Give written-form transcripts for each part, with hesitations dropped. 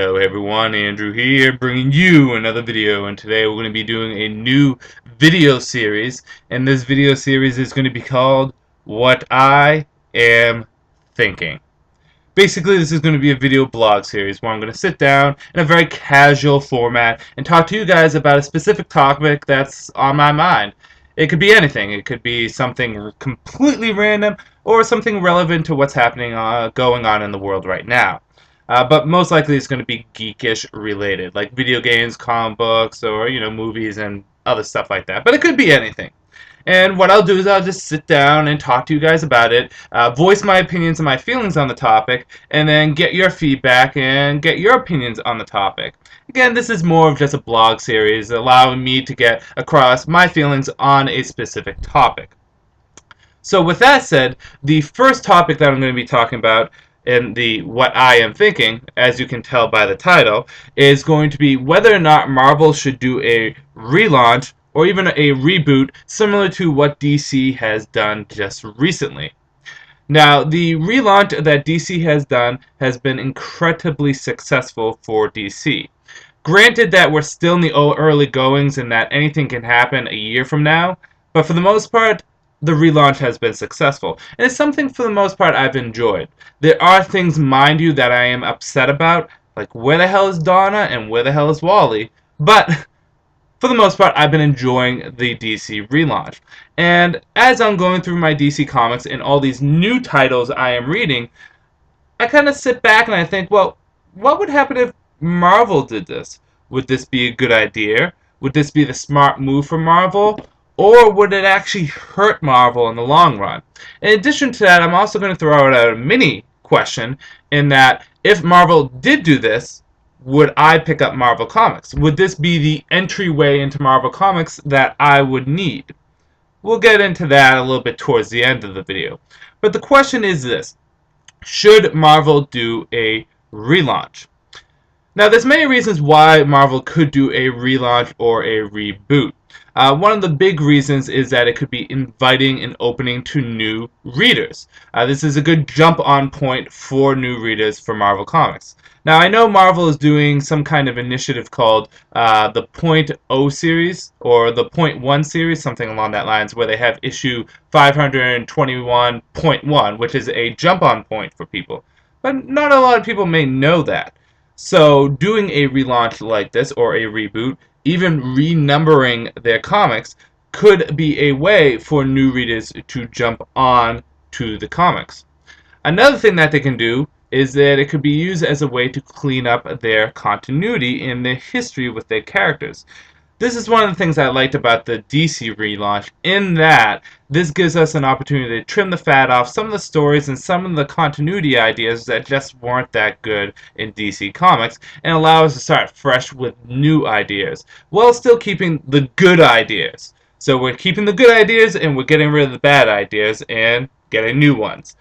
Yo everyone, Andrew here, bringing you another video, and today we're going to be doing a new video series, and this video series is going to be called What I Am Thinking. Basically, this is going to be a video blog series where I'm going to sit down in a very casual format and talk to you guys about a specific topic that's on my mind. It could be anything. It could be something completely random or something relevant to what's happening, going on in the world right now. But most likely it's going to be geekish related, like video games, comic books, or movies and other stuff like that. But it could be anything. And what I'll do is I'll just sit down and talk to you guys about it, voice my opinions and my feelings on the topic, and then get your feedback and get your opinions on the topic. Again, this is more of just a blog series, allowing me to get across my feelings on a specific topic. So with that said, the first topic that I'm going to be talking about in the What I Am Thinking, as you can tell by the title, is going to be whether or not Marvel should do a relaunch or even a reboot similar to what DC has done just recently. Now, the relaunch that DC has done has been incredibly successful for DC. Granted that we're still in the early goings and that anything can happen a year from now, but for the most part, the relaunch has been successful. And it's something for the most part I've enjoyed. There are things, mind you, that I am upset about, like where the hell is Donna and where the hell is Wally, but for the most part, I've been enjoying the DC relaunch. And as I'm going through my DC comics and all these new titles I am reading, I kind of sit back and I think, well, what would happen if Marvel did this? Would this be a good idea? Would this be the smart move for Marvel? Or would it actually hurt Marvel in the long run? In addition to that, I'm also going to throw out a mini question in that if Marvel did do this, would I pick up Marvel Comics? Would this be the entryway into Marvel Comics that I would need? We'll get into that a little bit towards the end of the video. But the question is this: should Marvel do a relaunch? Now, there's many reasons why Marvel could do a relaunch or a reboot. One of the big reasons is that it could be inviting and opening to new readers. This is a good jump-on point for new readers for Marvel Comics. Now, I know Marvel is doing some kind of initiative called the .0 series, or the .1 series, something along that lines, where they have issue 521.1, which is a jump-on point for people. But not a lot of people may know that. So doing a relaunch like this, or a reboot, even renumbering their comics, could be a way for new readers to jump on to the comics. Another thing that they can do is that it could be used as a way to clean up their continuity in their history with their characters. This is one of the things I liked about the DC relaunch, in that this gives us an opportunity to trim the fat off some of the stories and some of the continuity ideas that just weren't that good in DC Comics, and allow us to start fresh with new ideas, while still keeping the good ideas. So we're keeping the good ideas and we're getting rid of the bad ideas and getting new ones.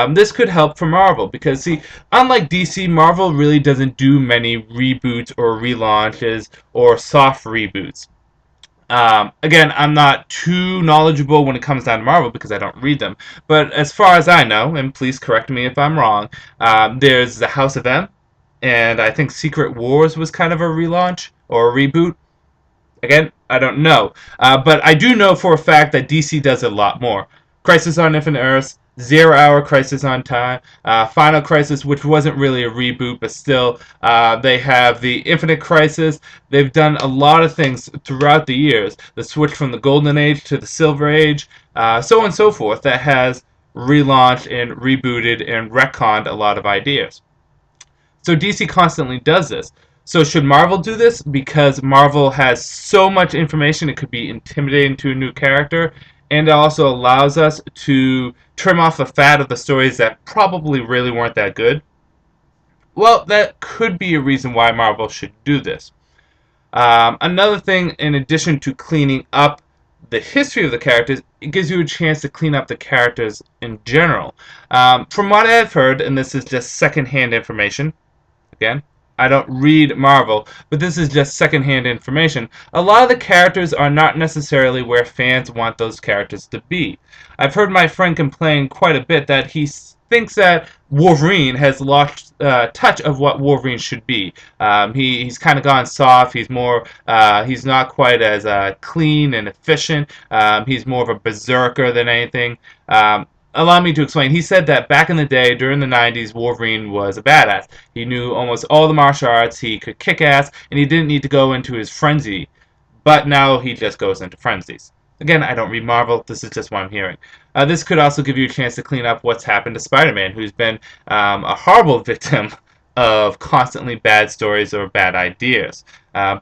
This could help for Marvel because, see, unlike DC, Marvel really doesn't do many reboots or relaunches or soft reboots. Again, I'm not too knowledgeable when it comes down to Marvel because I don't read them. But as far as I know, and please correct me if I'm wrong, there's the House of M, and I think Secret Wars was kind of a relaunch or a reboot. Again, I don't know. But I do know for a fact that DC does a lot more. Crisis on Infinite Earths, 0 Hour Crisis on Time, Final Crisis, which wasn't really a reboot, but still, they have the Infinite Crisis. They've done a lot of things throughout the years. The switch from the Golden Age to the Silver Age, so on and so forth, that has relaunched and rebooted and retconned a lot of ideas. So DC constantly does this. So should Marvel do this? Because Marvel has so much information, it could be intimidating to a new character, and it also allows us to trim off the fat of the stories that probably really weren't that good. Well, that could be a reason why Marvel should do this. Another thing, in addition to cleaning up the history of the characters, it gives you a chance to clean up the characters in general. From what I've heard, and this is just secondhand information, again, I don't read Marvel, but this is just secondhand information. A lot of the characters are not necessarily where fans want those characters to be. I've heard my friend complain quite a bit that he thinks that Wolverine has lost touch of what Wolverine should be. He's kind of gone soft. He's not quite as clean and efficient. He's more of a berserker than anything. Allow me to explain. He said that back in the day, during the 90s, Wolverine was a badass. He knew almost all the martial arts. He could kick ass, and he didn't need to go into his frenzy. But now he just goes into frenzies. Again, I don't read Marvel. This is just what I'm hearing. This could also give you a chance to clean up what's happened to Spider-Man, who's been a horrible victim of constantly bad stories or bad ideas.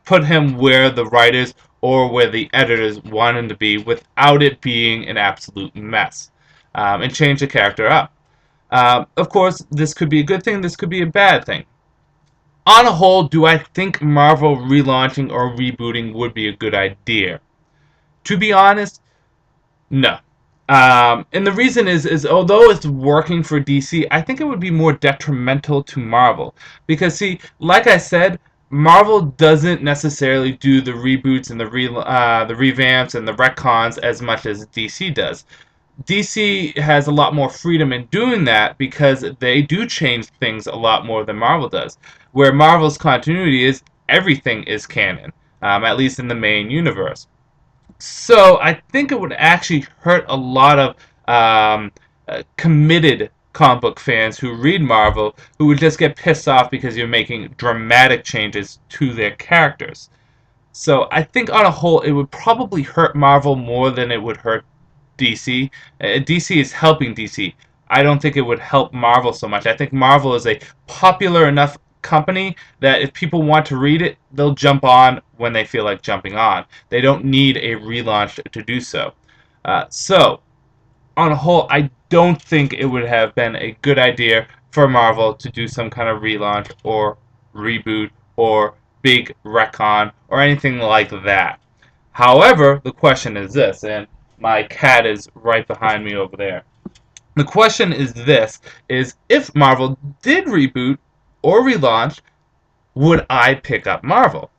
Put him where the writers or where the editors want him to be without it being an absolute mess. And change the character up. Of course, this could be a good thing, this could be a bad thing. On a whole, do I think Marvel relaunching or rebooting would be a good idea? To be honest, no. And the reason is although it's working for DC, I think it would be more detrimental to Marvel. Because, see, like I said, Marvel doesn't necessarily do the reboots and the revamps and the retcons as much as DC does. DC has a lot more freedom in doing that because they do change things a lot more than Marvel does. Where Marvel's continuity is everything is canon, at least in the main universe. So I think it would actually hurt a lot of committed comic book fans who read Marvel who would just get pissed off because you're making dramatic changes to their characters. So I think on a whole it would probably hurt Marvel more than it would hurt DC. DC is helping DC. I don't think it would help Marvel so much. I think Marvel is a popular enough company that if people want to read it, they'll jump on when they feel like jumping on. They don't need a relaunch to do so. So, on a whole, I don't think it would have been a good idea for Marvel to do some kind of relaunch or reboot or big retcon or anything like that. However, the question is this, and my cat is right behind me over there. The question is this, is if Marvel did reboot or relaunch, would I pick up Marvel?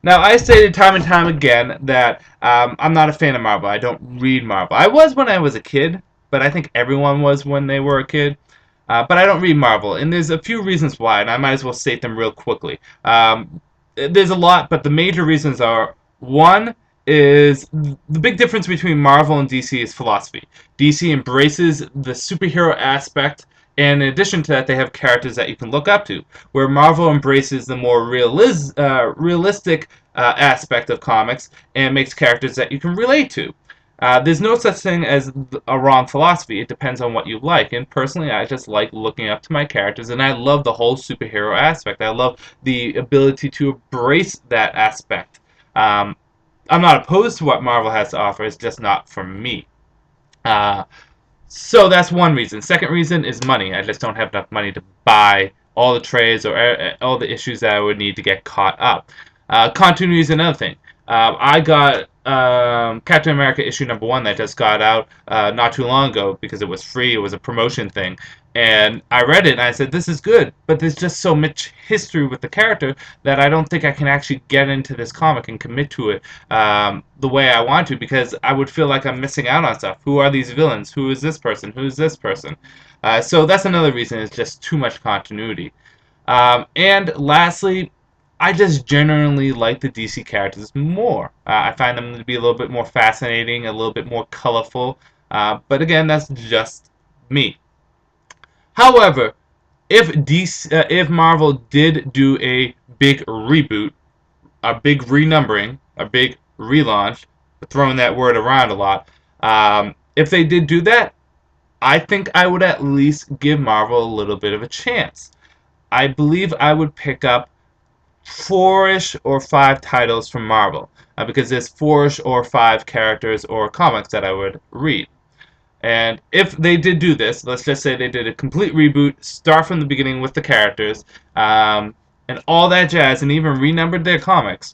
Now, I stated time and time again that I'm not a fan of Marvel. I don't read Marvel. I was when I was a kid, but I think everyone was when they were a kid. But I don't read Marvel, and there's a few reasons why, and I might as well state them real quickly. There's a lot, but the major reasons are, one, is the big difference between Marvel and DC is philosophy. DC embraces the superhero aspect, and in addition to that, they have characters that you can look up to, where Marvel embraces the more realistic aspect of comics and makes characters that you can relate to. There's no such thing as a wrong philosophy. It depends on what you like. And personally, I just like looking up to my characters, and I love the whole superhero aspect. I love the ability to embrace that aspect. I'm not opposed to what Marvel has to offer. It's just not for me. So that's one reason. Second reason is money. I just don't have enough money to buy all the trades or all the issues that I would need to get caught up. Continuity is another thing. I got Captain America issue #1 that just got out not too long ago because it was free. It was a promotion thing. And I read it and I said, this is good, but there's just so much history with the character that I don't think I can actually get into this comic and commit to it the way I want to, because I would feel like I'm missing out on stuff. Who are these villains? Who is this person? Who is this person? So that's another reason. It's just too much continuity. And lastly, I just generally like the DC characters more. I find them to be a little bit more fascinating, a little bit more colorful. But again, that's just me. However, if Marvel did do a big reboot, a big renumbering, a big relaunch, throwing that word around a lot, if they did do that, I think I would at least give Marvel a little bit of a chance. I believe I would pick up 4-ish or 5 titles from Marvel, because there's 4-ish or 5 characters or comics that I would read. And if they did do this, let's just say they did a complete reboot, start from the beginning with the characters, and all that jazz, and even renumbered their comics,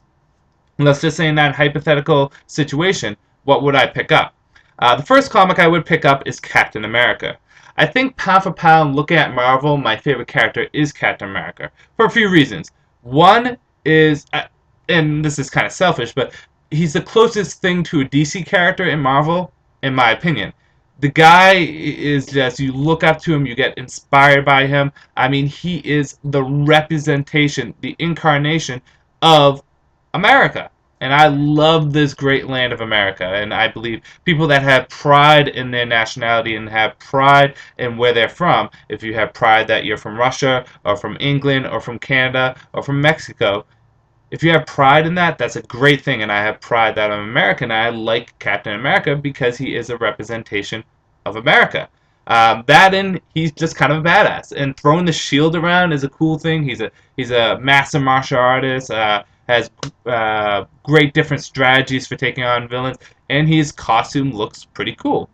let's just say in that hypothetical situation, what would I pick up? The first comic I would pick up is Captain America. I think pound for pound, looking at Marvel, my favorite character is Captain America, for a few reasons. One is, and this is kind of selfish, but he's the closest thing to a DC character in Marvel, in my opinion. The guy is just, you look up to him, you get inspired by him. I mean, he is the representation, the incarnation of America. And I love this great land of America. And I believe people that have pride in their nationality and have pride in where they're from, if you have pride that you're from Russia or from England or from Canada or from Mexico, if you have pride in that, that's a great thing. And I have pride that I'm American. I like Captain America because he is a representation of America. That and he's just kind of a badass. And throwing the shield around is a cool thing. He's a master martial artist. Has great different strategies for taking on villains, and his costume looks pretty cool.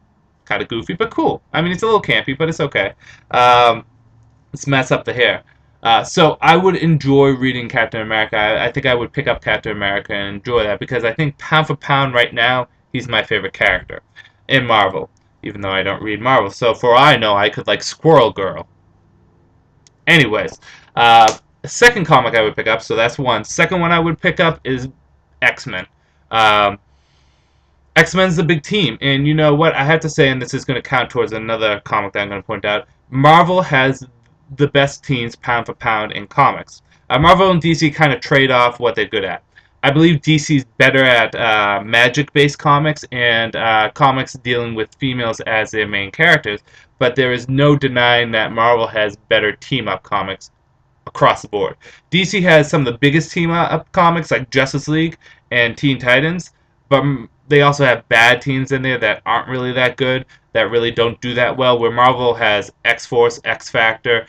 Kind of goofy, but cool. I mean, it's a little campy, but it's okay. Um, let's mess up the hair. So I would enjoy reading Captain America. I think I would pick up Captain America and enjoy that because I think pound for pound right now, he's my favorite character in Marvel, even though I don't read Marvel. So for all I know, I could like Squirrel Girl. Anyways, second comic I would pick up, so that's one. Second one I would pick up is X-Men. Um, X-Men's the big team, and you know what? I have to say, and this is going to count towards another comic that I'm going to point out, Marvel has the best teams pound for pound in comics. Marvel and DC kind of trade off what they're good at. I believe DC's better at magic-based comics and comics dealing with females as their main characters, but there is no denying that Marvel has better team-up comics across the board. DC has some of the biggest team-up comics like Justice League and Teen Titans, but they also have bad teams in there that aren't really that good, that really don't do that well, where Marvel has X-Force, X-Factor,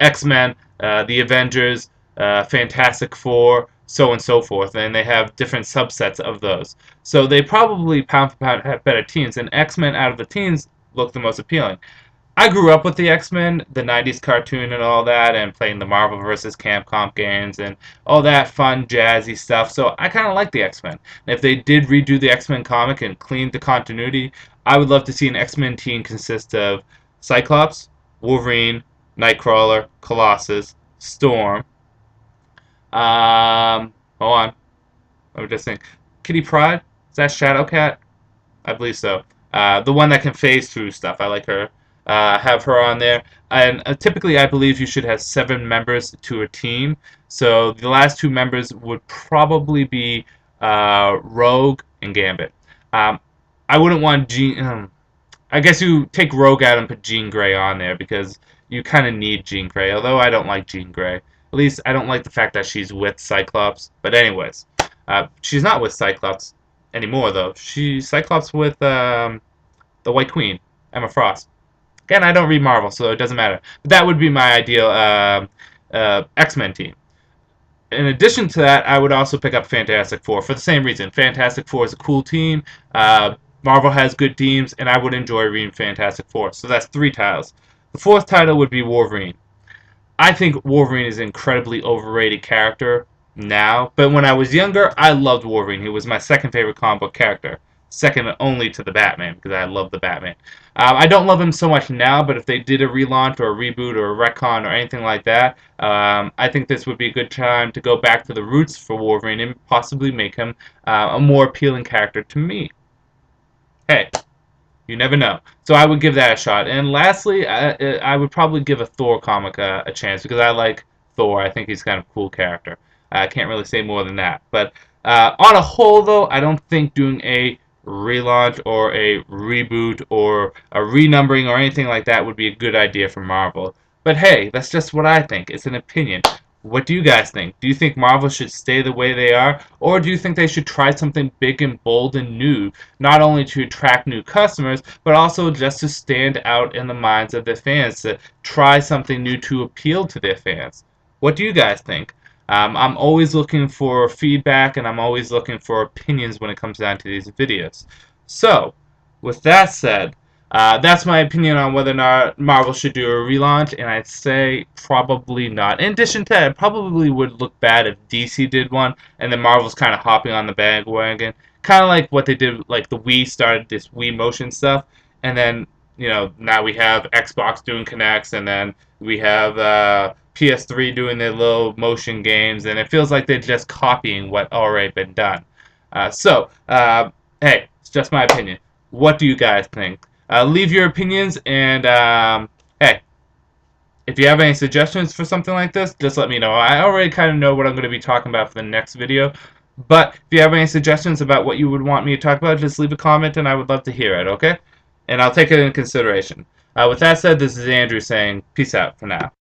X-Men, the Avengers, Fantastic Four, so on and so forth, and they have different subsets of those. So they probably pound for pound have better teams, and X-Men out of the teams look the most appealing. I grew up with the X-Men, the 90s cartoon and all that, and playing the Marvel vs. Capcom games and all that fun, jazzy stuff, so I kind of like the X-Men. If they did redo the X-Men comic and clean the continuity, I would love to see an X-Men team consist of Cyclops, Wolverine, Nightcrawler, Colossus, Storm, hold on, let me just think, Kitty Pryde? Is that Shadowcat? I believe so. The one that can phase through stuff. I like her. Have her on there. And typically, I believe you should have 7 members to a team. So the last 2 members would probably be Rogue and Gambit. I wouldn't want Jean. I guess you take Rogue out and put Jean Grey on there because you kind of need Jean Grey. Although I don't like Jean Grey. At least I don't like the fact that she's with Cyclops. But anyways, she's not with Cyclops anymore though. She's Cyclops with the White Queen, Emma Frost. Again, I don't read Marvel, so it doesn't matter. But that would be my ideal X-Men team. In addition to that, I would also pick up Fantastic Four for the same reason. Fantastic Four is a cool team. Marvel has good teams, and I would enjoy reading Fantastic Four. So that's 3 titles. The 4th title would be Wolverine. I think Wolverine is an incredibly overrated character now, but when I was younger, I loved Wolverine. He was my second favorite comic book character, second only to the Batman, because I love the Batman. I don't love him so much now, but if they did a relaunch or a reboot or a retcon or anything like that, I think this would be a good time to go back to the roots for Wolverine and possibly make him a more appealing character to me. Hey, you never know. So I would give that a shot. And lastly, I would probably give a Thor comic a chance because I like Thor. I think he's kind of a cool character. I can't really say more than that. But on a whole, though, I don't think doing a relaunch or a reboot or a renumbering or anything like that would be a good idea for Marvel. But hey, that's just what I think. It's an opinion. What do you guys think? Do you think Marvel should stay the way they are? Or do you think they should try something big and bold and new, not only to attract new customers, but also just to stand out in the minds of their fans, to try something new to appeal to their fans? What do you guys think? I'm always looking for feedback, and I'm always looking for opinions when it comes down to these videos. So, with that said, that's my opinion on whether or not Marvel should do a relaunch, and I'd say probably not. In addition to that, it probably would look bad if DC did one, and then Marvel's kind of hopping on the bandwagon. Kind of like what they did, like the Wii started this Wii motion stuff, and then, you know, now we have Xbox doing Kinects, and then we have PS3 doing their little motion games, and it feels like they're just copying what already been done. Hey, it's just my opinion. What do you guys think? Leave your opinions, and hey, if you have any suggestions for something like this, just let me know. I already kind of know what I'm going to be talking about for the next video, but if you have any suggestions about what you would want me to talk about, just leave a comment and I would love to hear it, okay? And I'll take it into consideration. With that said, this is Andrew saying peace out for now.